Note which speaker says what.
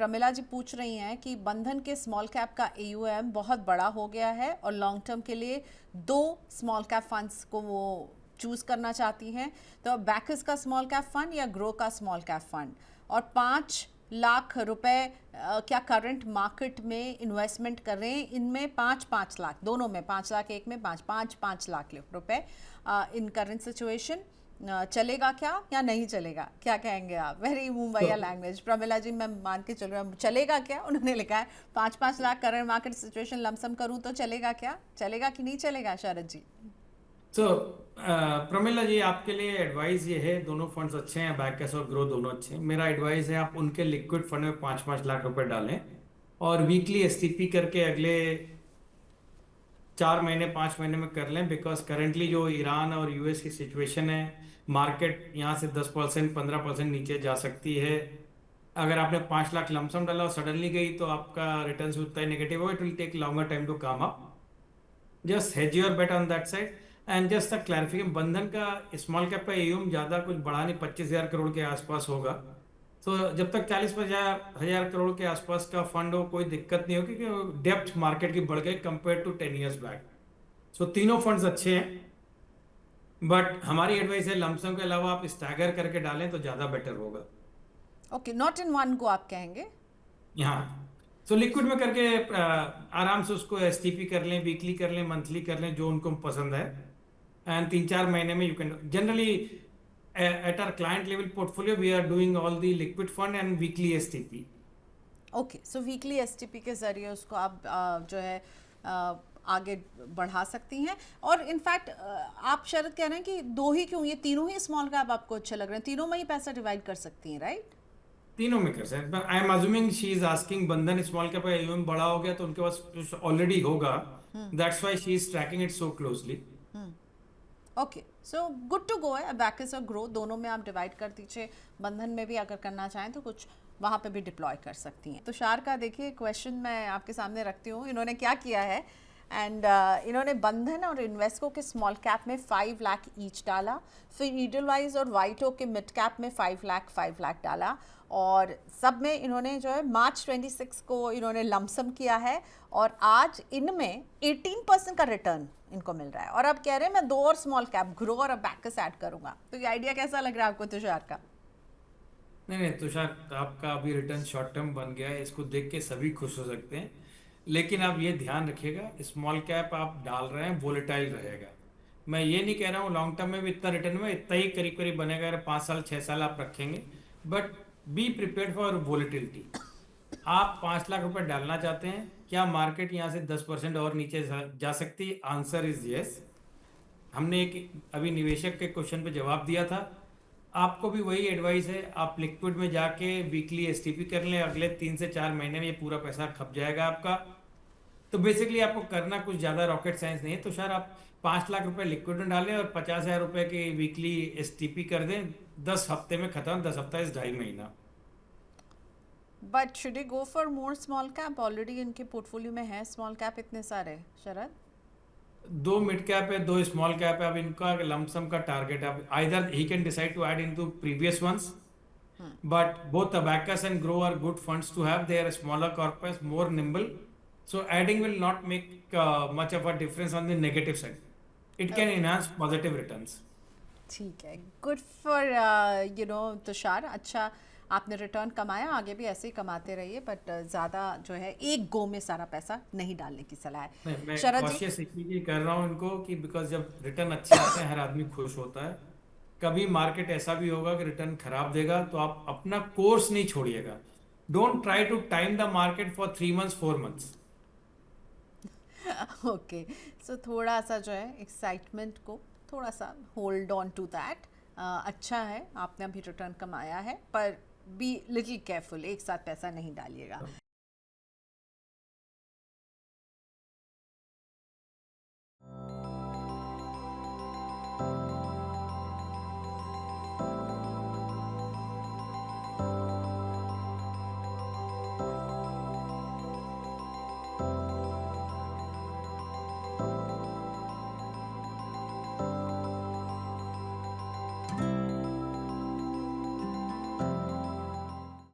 Speaker 1: प्रमिला जी पूछ रही हैं कि बंधन के स्मॉल कैप का AUM बहुत बड़ा हो गया है और लॉन्ग टर्म के लिए 2 स्मॉल कैप फंड्स को वो चूज करना चाहती हैं, तो बैकर्स का स्मॉल कैप फंड या ग्रो का स्मॉल कैप फंड, और 5 लाख रुपए क्या करंट मार्केट में इन्वेस्टमेंट कर रहे हैं, इनमें 5-5 लाख, दोनों में 5 लाख, एक में 5-5 लाख रुपए इन करंट सिचुएशन चलेगा क्या या नहीं चलेगा, क्या कहेंगे आप? वेरी मुंबईया लैंग्वेज। प्रमिला जी मैं मान के चल रहा हूँ, चलेगा क्या? उन्होंने लिखा है 5-5 lakh current market situation lump sum करूँ तो चलेगा क्या, चलेगा कि नहीं चलेगा शरद जी?
Speaker 2: तो प्रमिला जी, आपके लिए एडवाइस ये है, दोनों फंड्स अच्छे हैं, बैकर्स और ग्रो दोनों अच्छे हैं। मेरा एडवाइस है आप उनके लिक्विड फंड में 5-5 लाख रुपए डालें और वीकली STP करके अगले 4 महीने 5 महीने में कर लें। बिकॉज करेंटली जो ईरान और US की सिचुएशन है, मार्केट यहाँ से 10% 15% नीचे जा सकती है। अगर आपने 5 लाख लमसम डाला और सडनली गई तो आपका रिटर्न उतना ही नेगेटिव हो, it will take longer time to come up. Just hedge your bet on that side. And just the clarification, Bandhan का स्मॉल कैप का AUM ज्यादा कुछ बढ़ा नहीं, 25,000 करोड़ के आसपास होगा। तो जब तक 40-50 हजार करोड़ के आसपास का फंड हो, कोई दिक्कत नहीं हो, क्योंकि डेप्थ मार्केट की बढ़ गई कंपेयर टू 10 years बैक। सो तीनों फंड्स अच्छे हैं, बट हमारी एडवाइस है लमसम के अलावा आप स्टैगर करके डालें तो ज्यादा बेटर होगा।
Speaker 1: Okay, not in one go आप कहेंगे?
Speaker 2: यहाँ सो लिक्विड में करके आराम से उसको STP कर लें, वीकली कर लें, मंथली कर लें, जो उनको पसंद है। एंड 3-4 महीने में you can generally at our client level portfolio we are doing all the liquid fund and weekly STP।
Speaker 1: Okay, so weekly STP के ज़रिए उसको आप जो है आगे बढ़ा सकती हैं। और इनफैक्ट आप शरद कह रहे हैं कि 2 ही क्यों, ये तीनों ही स्मॉल कैप आपको अच्छे लग रहे हैं, तीनों में ही पैसा डिवाइड कर सकती हैं, राइट?
Speaker 2: तीनों में कर सकते हैं। I am assuming she is asking Bandhan small cap का AUM बड़ा हो गया तो उनके पास ऑलरेडी होगा। That's why she is tracking it so closely.
Speaker 1: Okay, so good to go है। बैकर्स और ग्रो दोनों में आप डिवाइड कर दीजिए। बंधन में भी अगर करना चाहें तो कुछ वहाँ पे भी डिप्लॉय कर सकती हैं। तुषार का देखिए क्वेश्चन मैं आपके सामने रखती हूँ, इन्होंने क्या किया है। एंड इन्होंने बंधन और इन्वेस्को के स्मॉल कैप में 5 लाख ईच डाला, फिर ईडलवाइज और वाइटो के मिड कैप में 5 लाख डाला, और सब में इन्होंने जो है मार्च 26 को इन्होंने लमसम किया है, और आज इनमें 18% का रिटर्न इनको मिल रहा है। और अब कह रहे हैं मैं 2 और स्मॉल कैप ग्रो और अब बैकर्स ऐड करूंगा। तो ये आइडिया कैसा लग रहा है आपको तुषार का?
Speaker 2: नहीं नहीं तुषार, आपका अभी रिटर्न शॉर्ट टर्म बन गया है, इसको देख के सभी खुश हो सकते हैं। लेकिन आप ये ध्यान रखिएगा, स्मॉल कैप आप डाल रहे हैं, वोलेटाइल रहेगा। मैं ये नहीं कह रहा हूँ लॉन्ग टर्म में भी इतना रिटर्न में इतना ही करीब करीब बनेगा, अगर 5 साल 6 साल आप रखेंगे। But be prepared for volatility. आप 5 लाख रुपए डालना चाहते हैं, क्या मार्केट यहाँ से 10% और नीचे जा सकती है? Answer is yes. हमने एक अभी निवेशक के क्वेश्चन पे जवाब दिया था। आपको भी वही एडवाइस है, आप लिक्विड में जाके वीकली STP कर लें, अगले 3 से 4 महीने में ये पूरा पैसा खप जाएगा आपका। तो बेसिकली आपको करना कुछ ज्यादा रॉकेट साइंस नहीं है। तो शायद आप 5 लाख रुपए लिक्विड में डालें और 50,000 रुपए की वीकली STP कर दें। 10 हफ्ते में खत्म, 10 हफ्ता इस 2.5 महीना।
Speaker 1: But should you go for more small cap? Already इनके पोर्टफोलियो में है स्मॉल कैप इतने सारे शरद।
Speaker 2: 2 मिड कैप है, 2 स्मॉल कैप है। अब इनका लमसम का टारगेट, अब either he can decide to add into previous ones, but both Abacus and Grow are good funds to have. They are smaller corpus, more nimble. So adding will not make much of a difference on the negative side. It can
Speaker 1: okay,
Speaker 2: enhance positive returns.
Speaker 1: ठीक है। Good for Tushar. अच्छा, आपने return कमाया, आगे भी ऐसे ही कमाते रहिए, बट ज़्यादा जो है एक गो में सारा पैसा नहीं डालने की सलाह
Speaker 2: नहीं,
Speaker 1: है
Speaker 2: मैं
Speaker 1: शरद जी।
Speaker 2: कॉशियस इक्विटी कर रहा हूँ इनको कि बिकॉज जब रिटर्न अच्छे आते हैं हर आदमी खुश होता है। कभी मार्केट ऐसा भी होगा कि रिटर्न खराब देगा तो आप अपना कोर्स नहीं छोड़िएगा। Don't try to time the market for 3 months 4 months।
Speaker 1: Okay, so थोड़ा सा जो है एक्साइटमेंट को थोड़ा सा होल्ड ऑन टू दैट। अच्छा है आपने अभी रिटर्न कमाया है, पर बी लिटिल केयरफुल, एक साथ पैसा नहीं डालिएगा।